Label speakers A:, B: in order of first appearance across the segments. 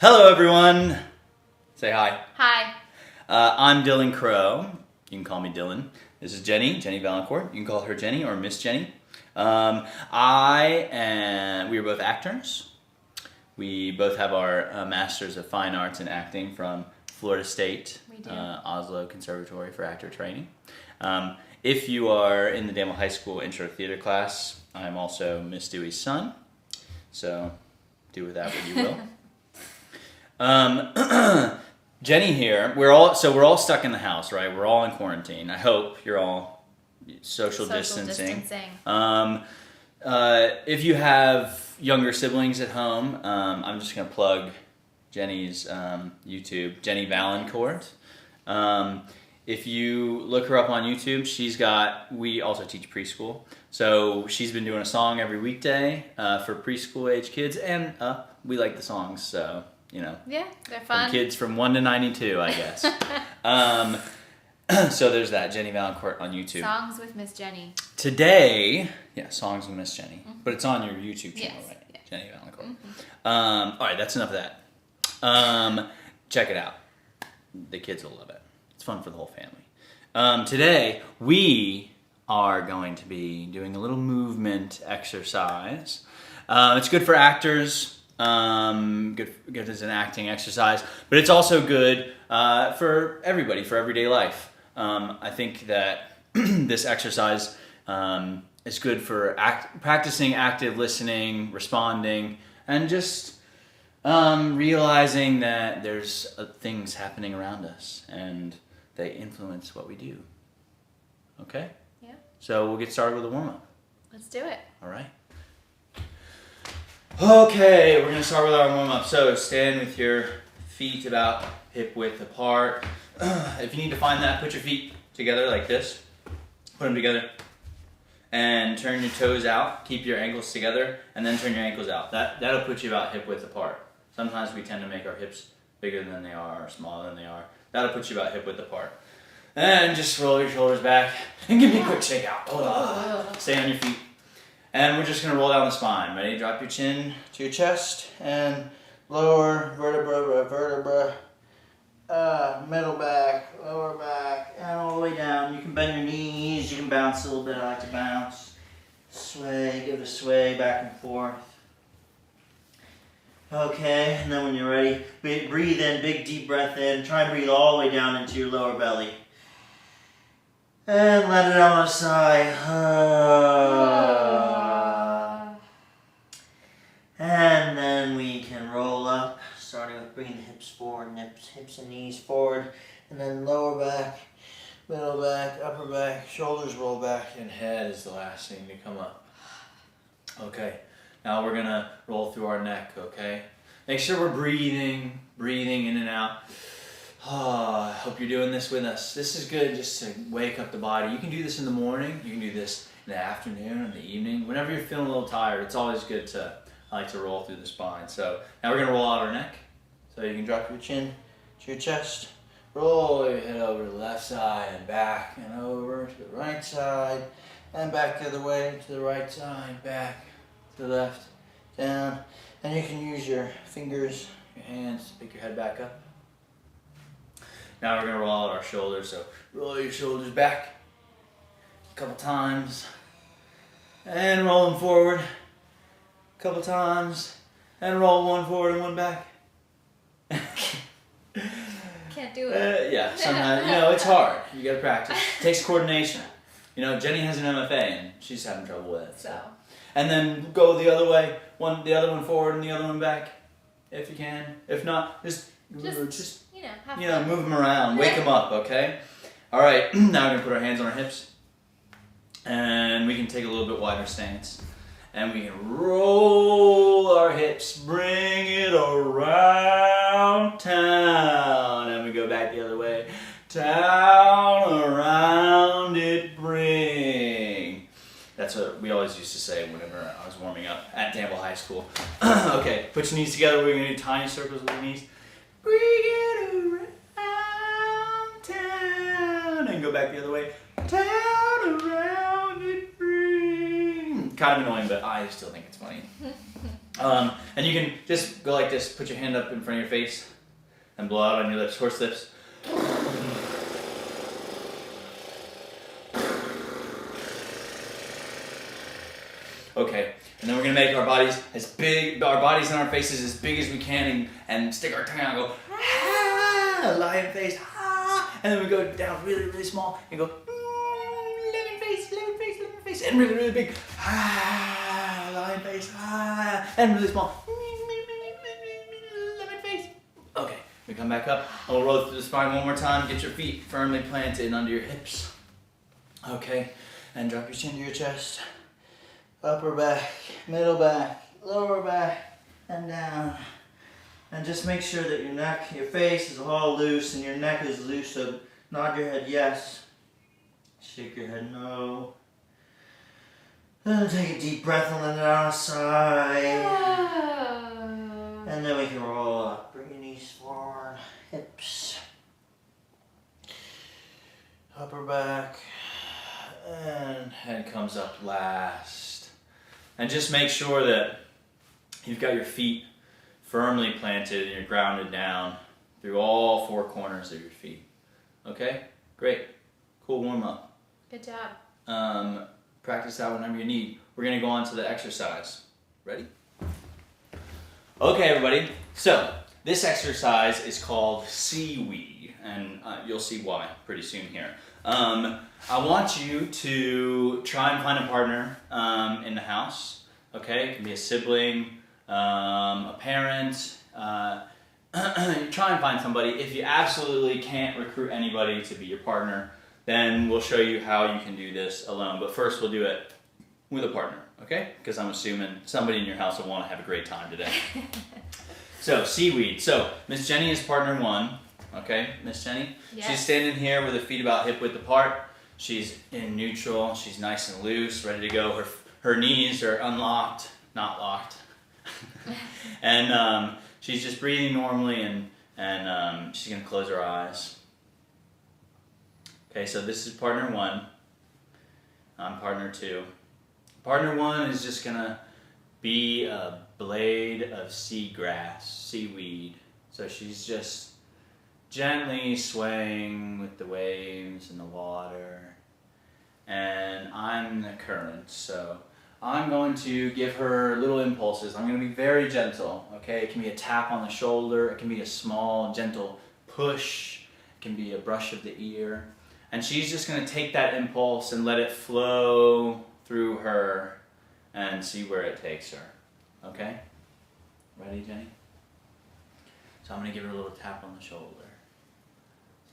A: Hello, everyone. Say hi.
B: Hi.
A: I'm Dylan Crow. You can call me Dylan. This is Jenny Valancourt. You can call her Jenny or Miss Jenny. We are both actors. We both have our Masters of Fine Arts in Acting from Florida State,
B: We do.
A: Oslo Conservatory for Actor Training. If you are in the Danville High School Intro to Theater class, I'm also Miss Dewey's son. So do with that what you will. Jenny here. We're all stuck in the house, right? We're all in quarantine. I hope you're all social distancing. If you have younger siblings at home, I'm just gonna plug Jenny's YouTube, Jenny Valancourt. If you look her up on YouTube, we also teach preschool. So she's been doing a song every weekday for preschool age kids, and we like the songs, so.
B: Yeah, they're fun.
A: From kids from 1 to 92, I guess. So there's that, Jenny Valancourt on YouTube.
B: Songs with Miss Jenny.
A: Today, Songs with Miss Jenny. Mm-hmm. But it's on your YouTube channel,
B: yes.
A: right?
B: Yeah.
A: Jenny Valancourt.
B: Mm-hmm.
A: All right, that's enough of that. Check it out. The kids will love it. It's fun for the whole family. Today, we are going to be doing a little movement exercise. It's good for actors. Good as an acting exercise, but it's also good for everybody, for everyday life. I think that this exercise is good for practicing active listening, responding, and just realizing that there's things happening around us and they influence what we do. Okay?
B: Yeah.
A: So we'll get started with a warm-up.
B: Let's do it.
A: All right. Okay, we're going to start with our warm-up. So stand with your feet about hip width apart. If you need to find that, put your feet together like this. Put them together. And turn your toes out. Keep your ankles together. And then turn your ankles out. That'll put you about hip width apart. Sometimes we tend to make our hips bigger than they are or smaller than they are. That'll put you about hip width apart. And just roll your shoulders back. And give me a quick shake out. Hold on. Stay on your feet. And we're just going to roll down the spine. Ready? Drop your chin to your chest and lower vertebra, middle back, lower back, and all the way down. You can bend your knees. You can bounce a little bit. I like to bounce. Sway. Give it a sway back and forth. Okay, and then when you're ready, breathe in. Big deep breath in. Try and breathe all the way down into your lower belly. And let it out on a sigh. And then we can roll up, starting with bringing the hips forward, hips and knees forward, and then lower back, middle back, upper back, shoulders roll back, and head is the last thing to come up. Okay, now we're gonna roll through our neck, okay? Make sure we're breathing in and out. I hope you're doing this with us. This is good just to wake up the body. You can do this in the morning, you can do this in the afternoon, in the evening, whenever you're feeling a little tired. It's always good I like to roll through the spine. So now we're going to roll out our neck. So you can drop your chin to your chest. Roll your head over to the left side and back and over to the right side. And back the other way to the right side, back to the left, down. And you can use your fingers, your hands to pick your head back up. Now we're going to roll out our shoulders. So roll your shoulders back a couple times. And roll them forward. Couple times, and roll one forward and one back.
B: Can't do it.
A: Sometimes, it's hard. You gotta practice. It takes coordination. Jenny has an MFA and she's having trouble with it.
B: So.
A: And then go the other way, the other one forward and the other one back, if you can. If not, just
B: have fun.
A: move them around, wake them up, okay? All right, now we're gonna put our hands on our hips, and we can take a little bit wider stance. And we can roll our hips, bring it around town. And we go back the other way. Town, around it, bring. That's what we always used to say whenever I was warming up at Danville High School. Okay, put your knees together. We're going to do tiny circles with your knees. Bring it around town. And go back the other way. Town, around it, bring.
C: kind of annoying, but I still think it's funny. And you can just go like this, put your hand up in front of your face, and blow out on your lips, horse lips. Okay, and then we're gonna make our bodies as big, our bodies and our faces as big as we can, and stick our tongue out and go, ah, lion face, ah, and then we go down really, really small and go, lemon face, lemon face, lemon face, and really, really big, ah, lion face, ah, and really small, lemon face. Okay, we come back up, and we'll roll through the spine one more time. Get your feet firmly planted under your hips. Okay, and drop your chin to your chest. Upper back, middle back, lower back, and down. And just make sure that your neck, your face is all loose and your neck is loose, so nod your head yes. Shake your head no. Then take a deep breath and let it out a sigh. And then we can roll up. Bring your knees forward, hips. Upper back. And head comes up last. And just make sure that you've got your feet firmly planted and you're grounded down through all four corners of your feet. Okay? Great. Cool warm up.
B: Good job.
C: Practice that whenever you need. We're going to go on to the exercise. Ready? Okay, everybody. So, this exercise is called Seaweed. And you'll see why pretty soon here. I want you to try and find a partner in the house. Okay, it can be a sibling, a parent. Try and find somebody. If you absolutely can't recruit anybody to be your partner, then we'll show you how you can do this alone. But first, we'll do it with a partner. Okay? Because I'm assuming somebody in your house will want to have a great time today. So, Seaweed. So, Miss Jenny is partner one. Okay, Miss Jenny?
B: Yes.
C: She's standing here with her feet about hip width apart. She's in neutral. She's nice and loose, ready to go. Her knees are unlocked, not locked. And she's just breathing normally, and she's going to close her eyes. Okay, so this is partner one. I'm partner two. Partner one is just going to be a blade of seagrass, seaweed. So she's just gently swaying with the waves and the water, and I'm the current, so I'm going to give her little impulses. I'm going to be very gentle, okay? It can be a tap on the shoulder, it can be a small, gentle push, it can be a brush of the ear, and she's just going to take that impulse and let it flow through her and see where it takes her, okay? Ready, Jenny? So I'm going to give her a little tap on the shoulder.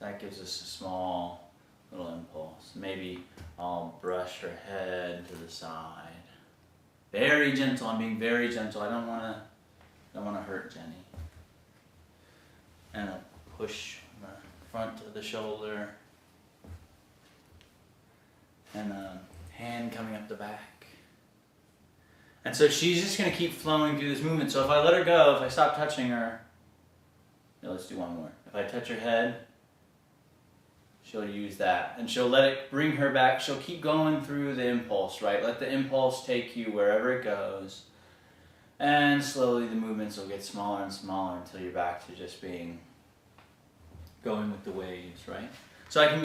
C: That gives us a small little impulse. Maybe I'll brush her head to the side. Very gentle. I'm being very gentle. I don't want to hurt Jenny. And a push on the front of the shoulder. And a hand coming up the back. And so she's just going to keep flowing through this movement. So if I let her go, if I stop touching her, let's do one more. If I touch her head, she'll use that, and she'll let it bring her back. She'll keep going through the impulse, right? Let the impulse take you wherever it goes, and slowly the movements will get smaller and smaller until you're back to just going with the waves, right? So I can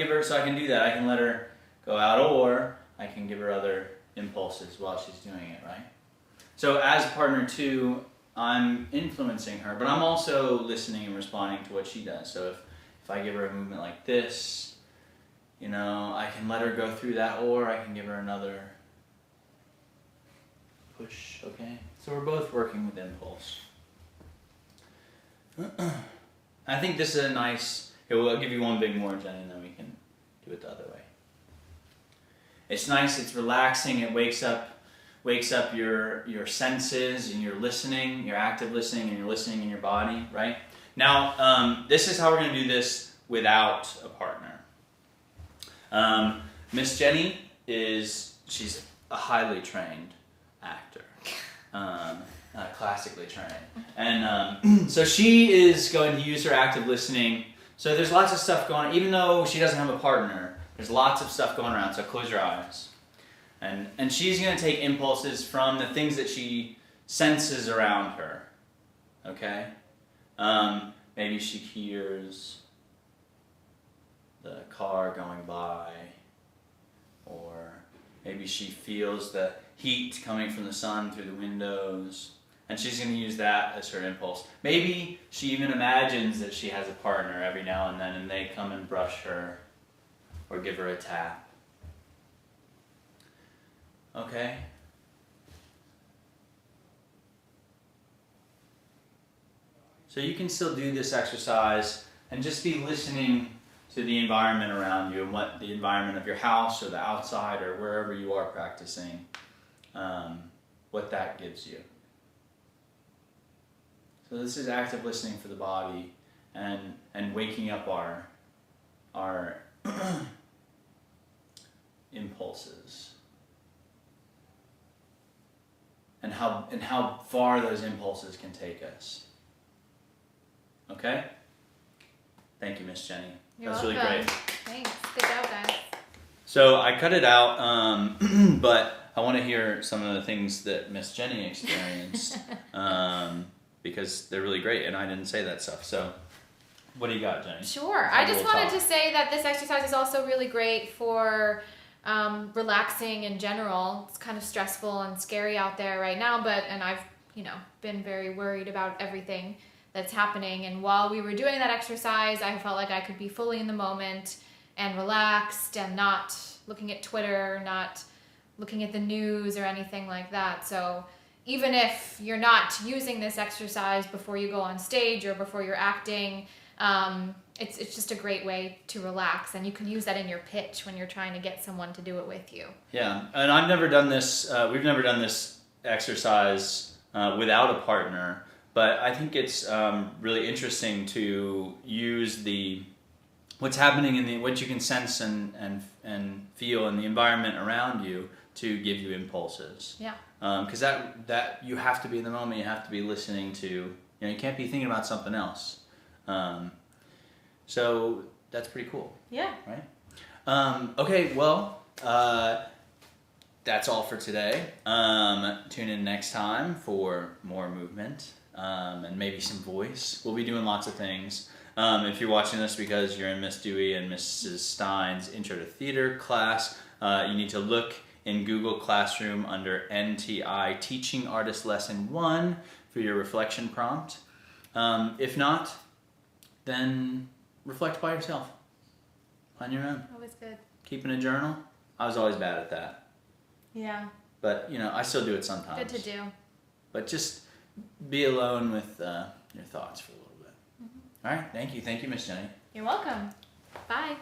C: do that. I can let her go out, or I can give her other impulses while she's doing it, right? So as partner two, I'm influencing her, but I'm also listening and responding to what she does. So if I give her a movement like this, I can let her go through that, or I can give her another push, okay? So we're both working with impulse. I think this is a nice, I'll give you one big more, Jenny, and then we can do it the other way. It's nice, it's relaxing, it wakes up your senses, and you're listening, you're active listening, and you're listening in your body, right? Now, this is how we're going to do this without a partner. Miss Jenny she's a highly trained actor, classically trained. And so she is going to use her active listening. So there's lots of stuff going on, even though she doesn't have a partner, there's lots of stuff going around, so close your eyes. And she's going to take impulses from the things that she senses around her. Okay? Maybe she hears the car going by, or maybe she feels the heat coming from the sun through the windows, and she's going to use that as her impulse. Maybe she even imagines that she has a partner every now and then, and they come and brush her or give her a tap. Okay? So you can still do this exercise and just be listening to the environment around you and what the environment of your house or the outside or wherever you are practicing, what that gives you. So this is active listening for the body and waking up our impulses. And how far those impulses can take us. Okay? Thank you, Miss Jenny.
B: You're
C: That's
B: welcome.
C: really great.
B: Thanks. Good job, guys.
C: So I cut it out, but I want to hear some of the things that Miss Jenny experienced because they're really great, and I didn't say that stuff. So what do you got, Jenny?
B: Sure. I just wanted to say that this exercise is also really great for relaxing in general. It's kind of stressful and scary out there right now, and I've been very worried about everything that's happening. And while we were doing that exercise, I felt like I could be fully in the moment and relaxed and not looking at Twitter, not looking at the news or anything like that. So even if you're not using this exercise before you go on stage or before you're acting, it's just a great way to relax, and you can use that in your pitch when you're trying to get someone to do it with you.
C: Yeah, and I've never done this, we've never done this exercise without a partner, but I think it's really interesting to use what's happening in what you can sense and feel in the environment around you to give you impulses.
B: Yeah.
C: Because that you have to be in the moment. You have to be listening to. You can't be thinking about something else. So that's pretty cool.
B: Yeah.
C: Right. Okay. Well, that's all for today. Tune in next time for more movement and maybe some voice. We'll be doing lots of things. If you're watching this because you're in Miss Dewey and Mrs. Stein's Intro to Theater class, you need to look in Google Classroom under NTI Teaching Artist Lesson 1 for your reflection prompt. If not, then reflect by yourself, on your own.
B: Always good.
C: Keeping a journal. I was always bad at that.
B: Yeah.
C: But, I still do it sometimes.
B: Good to do.
C: But just be alone with your thoughts for a little bit.
B: Mm-hmm.
C: All right. Thank you. Thank you, Miss Jenny.
B: You're welcome. Bye.